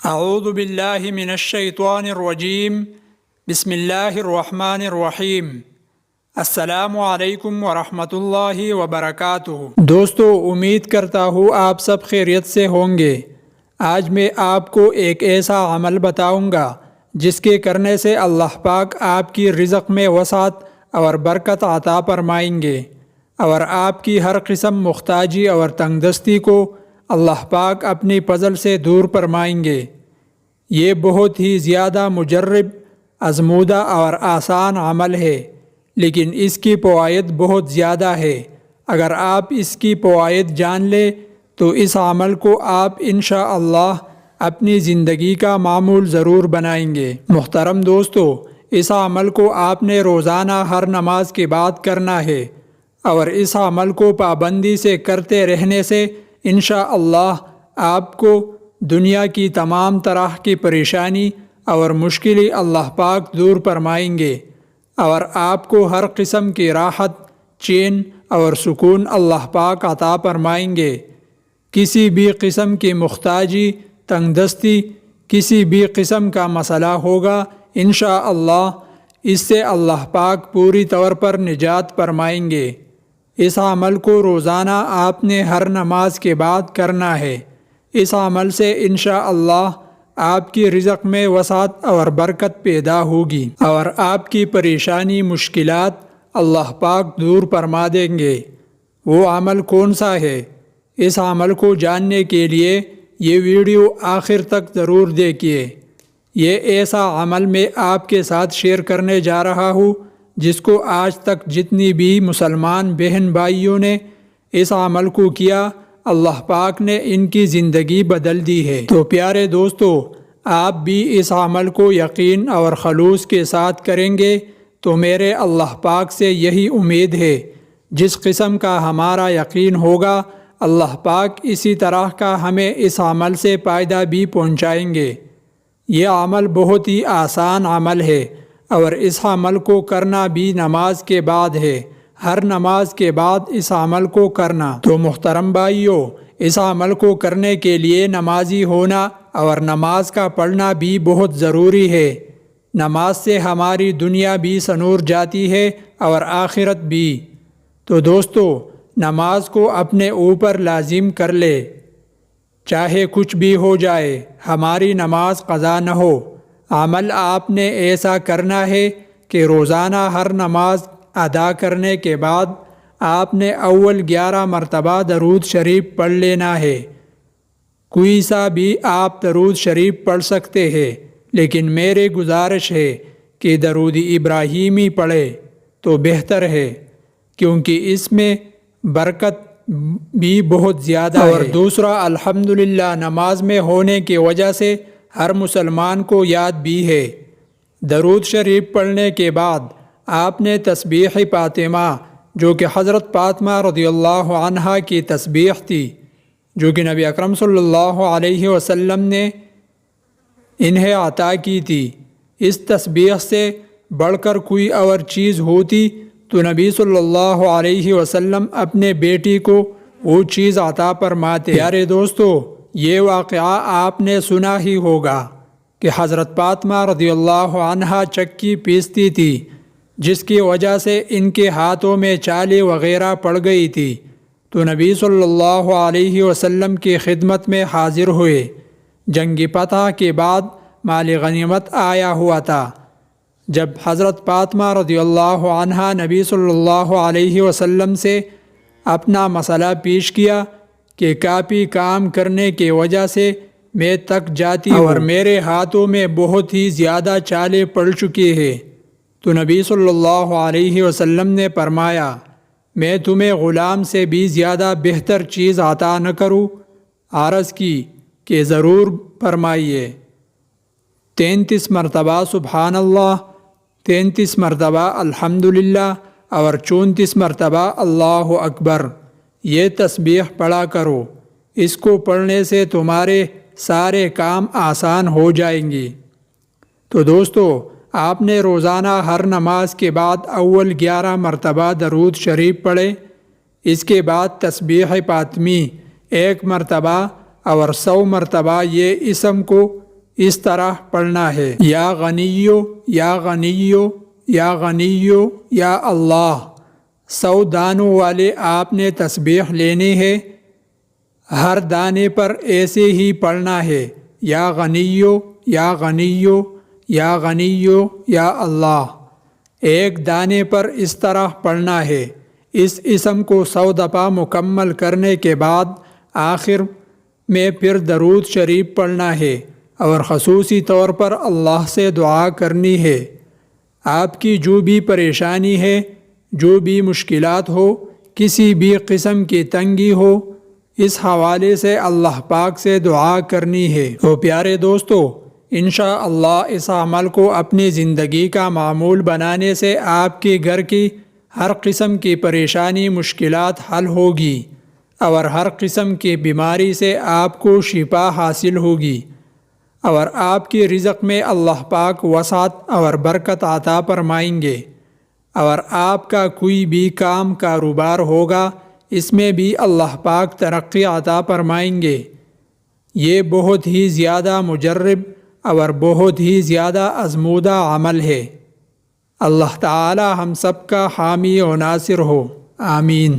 اعوذ باللہ من الشیطان الرجیم بسم اللہ الرحمن الرحیم السلام علیکم ورحمۃ اللہ وبرکاتہ۔ دوستو، امید کرتا ہوں آپ سب خیریت سے ہوں گے۔ آج میں آپ کو ایک ایسا عمل بتاؤں گا جس کے کرنے سے اللہ پاک آپ کی رزق میں وسعت اور برکت عطا فرمائیں گے اور آپ کی ہر قسم محتاجی اور تنگ دستی کو اللہ پاک اپنی فضل سے دور فرمائیں گے۔ یہ بہت ہی زیادہ مجرب، آزمودہ اور آسان عمل ہے، لیکن اس کی فوائد بہت زیادہ ہے۔ اگر آپ اس کی فوائد جان لیں تو اس عمل کو آپ انشاءاللہ اپنی زندگی کا معمول ضرور بنائیں گے۔ محترم دوستو، اس عمل کو آپ نے روزانہ ہر نماز کے بعد کرنا ہے، اور اس عمل کو پابندی سے کرتے رہنے سے انشاءاللہ آپ کو دنیا کی تمام طرح کی پریشانی اور مشکلیں اللہ پاک دور فرمائیں گے، اور آپ کو ہر قسم کی راحت، چین اور سکون اللہ پاک عطا فرمائیں گے۔ کسی بھی قسم کی محتاجی، تنگ دستی، کسی بھی قسم کا مسئلہ ہوگا، انشاءاللہ اس سے اللہ پاک پوری طور پر نجات فرمائیں گے۔ اس عمل کو روزانہ آپ نے ہر نماز کے بعد کرنا ہے۔ اس عمل سے انشاءاللہ آپ کی رزق میں وسعت اور برکت پیدا ہوگی، اور آپ کی پریشانی، مشکلات اللہ پاک دور فرما دیں گے۔ وہ عمل کون سا ہے؟ اس عمل کو جاننے کے لیے یہ ویڈیو آخر تک ضرور دیکھیے۔ یہ ایسا عمل میں آپ کے ساتھ شیئر کرنے جا رہا ہوں جس کو آج تک جتنی بھی مسلمان بہن بھائیوں نے اس عمل کو کیا، اللہ پاک نے ان کی زندگی بدل دی ہے۔ تو پیارے دوستو، آپ بھی اس عمل کو یقین اور خلوص کے ساتھ کریں گے تو میرے اللہ پاک سے یہی امید ہے۔ جس قسم کا ہمارا یقین ہوگا، اللہ پاک اسی طرح کا ہمیں اس عمل سے فائدہ بھی پہنچائیں گے۔ یہ عمل بہت ہی آسان عمل ہے، اور اس عمل کو کرنا بھی نماز کے بعد ہے۔ ہر نماز کے بعد اس عمل کو کرنا۔ تو محترم بھائیو، اس عمل کو کرنے کے لیے نمازی ہونا اور نماز کا پڑھنا بھی بہت ضروری ہے۔ نماز سے ہماری دنیا بھی سنور جاتی ہے اور آخرت بھی۔ تو دوستو، نماز کو اپنے اوپر لازم کر لے، چاہے کچھ بھی ہو جائے، ہماری نماز قضا نہ ہو۔ عمل آپ نے ایسا کرنا ہے کہ روزانہ ہر نماز ادا کرنے کے بعد آپ نے اول 11 مرتبہ درود شریف پڑھ لینا ہے۔ کوئی سا بھی آپ درود شریف پڑھ سکتے ہیں، لیکن میری گزارش ہے کہ درود ابراہیمی پڑھے تو بہتر ہے، کیونکہ اس میں برکت بھی بہت زیادہ ہے۔ اور دوسرا، الحمدللہ نماز میں ہونے کی وجہ سے ہر مسلمان کو یاد بھی ہے۔ درود شریف پڑھنے کے بعد آپ نے تسبیح فاطمہ، جو کہ حضرت فاطمہ رضی اللہ عنہا کی تسبیح تھی، جو کہ نبی اکرم صلی اللہ علیہ وسلم نے انہیں عطا کی تھی، اس تسبیح سے بڑھ کر کوئی اور چیز ہوتی تو نبی صلی اللہ علیہ وسلم اپنے بیٹی کو وہ چیز عطا فرماتے۔ پیارے دوستو، یہ واقعہ آپ نے سنا ہی ہوگا کہ حضرت فاطمہ رضی اللہ عنہا چکی پیستی تھی، جس کی وجہ سے ان کے ہاتھوں میں چالیں وغیرہ پڑ گئی تھی، تو نبی صلی اللہ علیہ وسلم کی خدمت میں حاضر ہوئے۔ جنگ فتح کے بعد مال غنیمت آیا ہوا تھا۔ جب حضرت فاطمہ رضی اللہ عنہا نبی صلی اللہ علیہ وسلم سے اپنا مسئلہ پیش کیا کہ کافی کام کرنے کی وجہ سے میں تک جاتی ہوں اور میرے ہاتھوں میں بہت ہی زیادہ چالیں پڑ چکی ہیں، تو نبی صلی اللہ علیہ وسلم نے فرمایا، میں تمہیں غلام سے بھی زیادہ بہتر چیز عطا نہ کروں؟ عرض کی کہ ضرور فرمائیے۔ 33 مرتبہ سبحان اللہ، 33 مرتبہ الحمدللہ اور 34 مرتبہ اللہ اکبر، یہ تسبیح پڑھا کرو۔ اس کو پڑھنے سے تمہارے سارے کام آسان ہو جائیں گے۔ تو دوستو، آپ نے روزانہ ہر نماز کے بعد اول 11 مرتبہ درود شریف پڑھے، اس کے بعد تسبیح فاطمی 1 مرتبہ اور 100 مرتبہ یہ اسم کو اس طرح پڑھنا ہے، یا غنیو یا غنیو یا غنیو یا اللہ۔ 100 دانوں والے آپ نے تسبیح لینے ہے، ہر دانے پر ایسے ہی پڑھنا ہے، یا غنیو یا غنیو یا غنیو یا اللہ۔ ایک دانے پر اس طرح پڑھنا ہے۔ اس اسم کو 100 دفعہ مکمل کرنے کے بعد آخر میں پھر درود شریف پڑھنا ہے اور خصوصی طور پر اللہ سے دعا کرنی ہے۔ آپ کی جو بھی پریشانی ہے، جو بھی مشکلات ہو، کسی بھی قسم کی تنگی ہو، اس حوالے سے اللہ پاک سے دعا کرنی ہے۔ تو پیارے دوستو، انشاءاللہ اس عمل کو اپنی زندگی کا معمول بنانے سے آپ کے گھر کی ہر قسم کی پریشانی مشکلات حل ہوگی اور ہر قسم کی بیماری سے آپ کو شفا حاصل ہوگی اور آپ کی رزق میں اللہ پاک وسعت اور برکت عطا فرمائیں گے، اور آپ کا کوئی بھی کام کاروبار ہوگا اس میں بھی اللہ پاک ترقی عطا فرمائیں گے۔ یہ بہت ہی زیادہ مجرب اور بہت ہی زیادہ آزمودہ عمل ہے۔ اللہ تعالی ہم سب کا حامی و ناصر ہو، آمین۔